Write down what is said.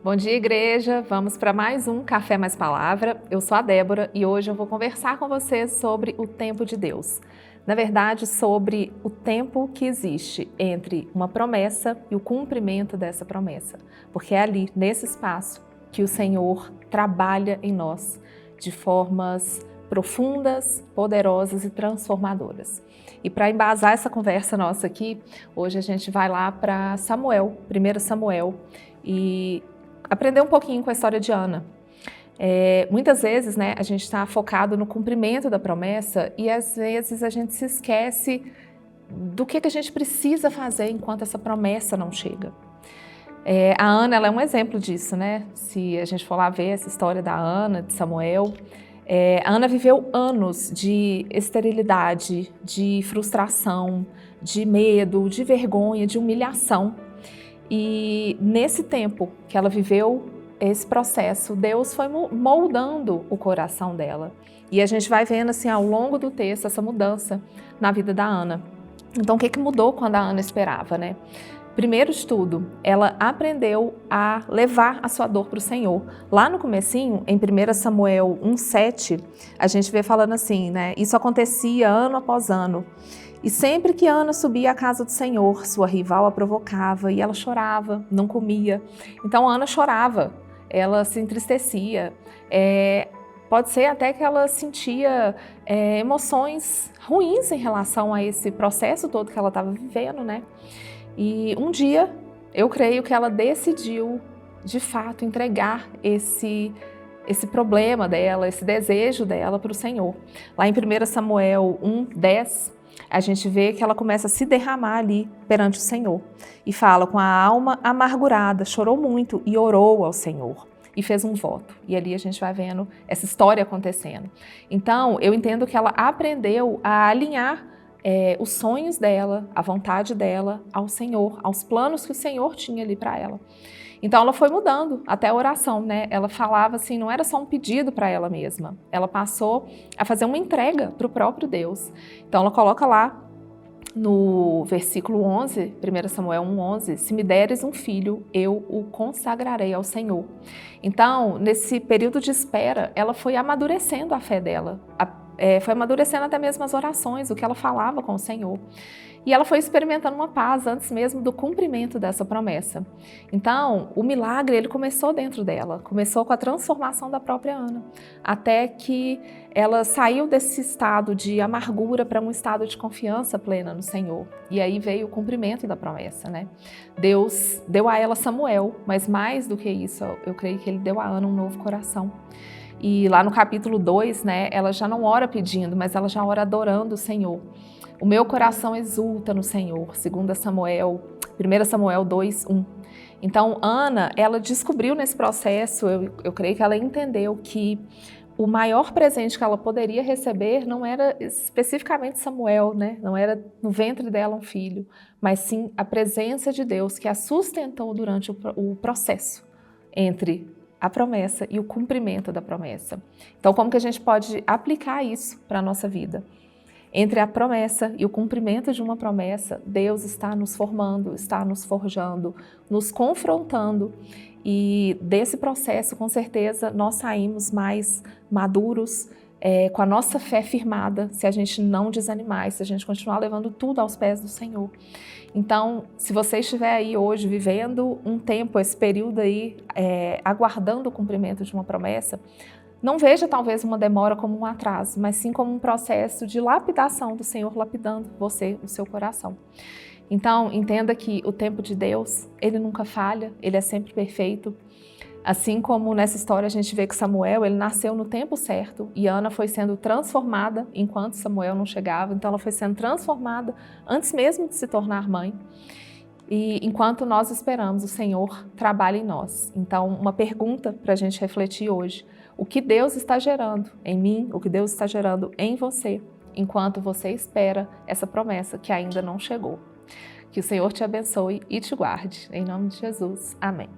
Bom dia, igreja! Vamos para mais um Café Mais Palavra. Eu sou a Débora e hoje eu vou conversar com vocês sobre o tempo de Deus. Na verdade, sobre o tempo que existe entre uma promessa e o cumprimento dessa promessa. Porque é ali, nesse espaço, que o Senhor trabalha em nós de formas profundas, poderosas e transformadoras. E para embasar essa conversa nossa aqui, hoje a gente vai lá para Samuel, 1 Samuel, e aprender um pouquinho com a história de Ana. Muitas vezes, a gente está focado no cumprimento da promessa e às vezes a gente se esquece do que a gente precisa fazer enquanto essa promessa não chega. A Ana, ela é um exemplo disso, Se a gente for lá ver essa história da Ana, de Samuel, a Ana viveu anos de esterilidade, de frustração, de medo, de vergonha, de humilhação. E nesse tempo que ela viveu esse processo, Deus foi moldando o coração dela. E a gente vai vendo assim ao longo do texto essa mudança na vida da Ana. Então o que mudou quando a Ana esperava, Primeiro de tudo, ela aprendeu a levar a sua dor para o Senhor. Lá no comecinho, em 1 Samuel 1:7, a gente vê falando assim, Isso acontecia ano após ano. E sempre que Ana subia à casa do Senhor, sua rival a provocava e ela chorava, não comia. Então Ana chorava, ela se entristecia. Pode ser até que ela sentia emoções ruins em relação a esse processo todo que ela estava vivendo, E um dia, eu creio que ela decidiu, de fato, entregar esse problema dela, esse desejo dela para o Senhor. Lá em 1 Samuel 1:10, a gente vê que ela começa a se derramar ali perante o Senhor. E fala, com a alma amargurada, chorou muito e orou ao Senhor. E fez um voto. E ali a gente vai vendo essa história acontecendo. Então, eu entendo que ela aprendeu a alinhar os sonhos dela, a vontade dela ao Senhor, aos planos que o Senhor tinha ali para ela. Então ela foi mudando até a oração, Ela falava assim, não era só um pedido para ela mesma, ela passou a fazer uma entrega para o próprio Deus. Então ela coloca lá no versículo 11, 1 Samuel 1:11, se me deres um filho, eu o consagrarei ao Senhor. Então, nesse período de espera, ela foi amadurecendo a fé dela, foi amadurecendo até mesmo as orações, o que ela falava com o Senhor. E ela foi experimentando uma paz antes mesmo do cumprimento dessa promessa. Então, o milagre, ele começou dentro dela, começou com a transformação da própria Ana, até que ela saiu desse estado de amargura para um estado de confiança plena no Senhor. E aí veio o cumprimento da promessa, Deus deu a ela Samuel, mas mais do que isso, eu creio que ele deu a Ana um novo coração. E lá no capítulo 2, ela já não ora pedindo, mas ela já ora adorando o Senhor. O meu coração exulta no Senhor, 1 Samuel 2:1. Então, Ana, ela descobriu nesse processo, eu creio que ela entendeu que o maior presente que ela poderia receber não era especificamente Samuel, Não era no ventre dela um filho, mas sim a presença de Deus que a sustentou durante o processo entre a promessa e o cumprimento da promessa. Então, como que a gente pode aplicar isso para a nossa vida? Entre a promessa e o cumprimento de uma promessa, Deus está nos formando, está nos forjando, nos confrontando. E desse processo, com certeza, nós saímos mais maduros, com a nossa fé firmada, se a gente não desanimar, se a gente continuar levando tudo aos pés do Senhor. Então, se você estiver aí hoje vivendo um tempo, esse período aí, aguardando o cumprimento de uma promessa, não veja talvez uma demora como um atraso, mas sim como um processo de lapidação do Senhor, lapidando você, o seu coração. Então, entenda que o tempo de Deus, ele nunca falha, ele é sempre perfeito. Assim como nessa história a gente vê que Samuel, ele nasceu no tempo certo e Ana foi sendo transformada enquanto Samuel não chegava, então ela foi sendo transformada antes mesmo de se tornar mãe. E enquanto nós esperamos, o Senhor trabalha em nós. Então, uma pergunta para a gente refletir hoje: o que Deus está gerando em mim, o que Deus está gerando em você, enquanto você espera essa promessa que ainda não chegou? Que o Senhor te abençoe e te guarde. Em nome de Jesus. Amém.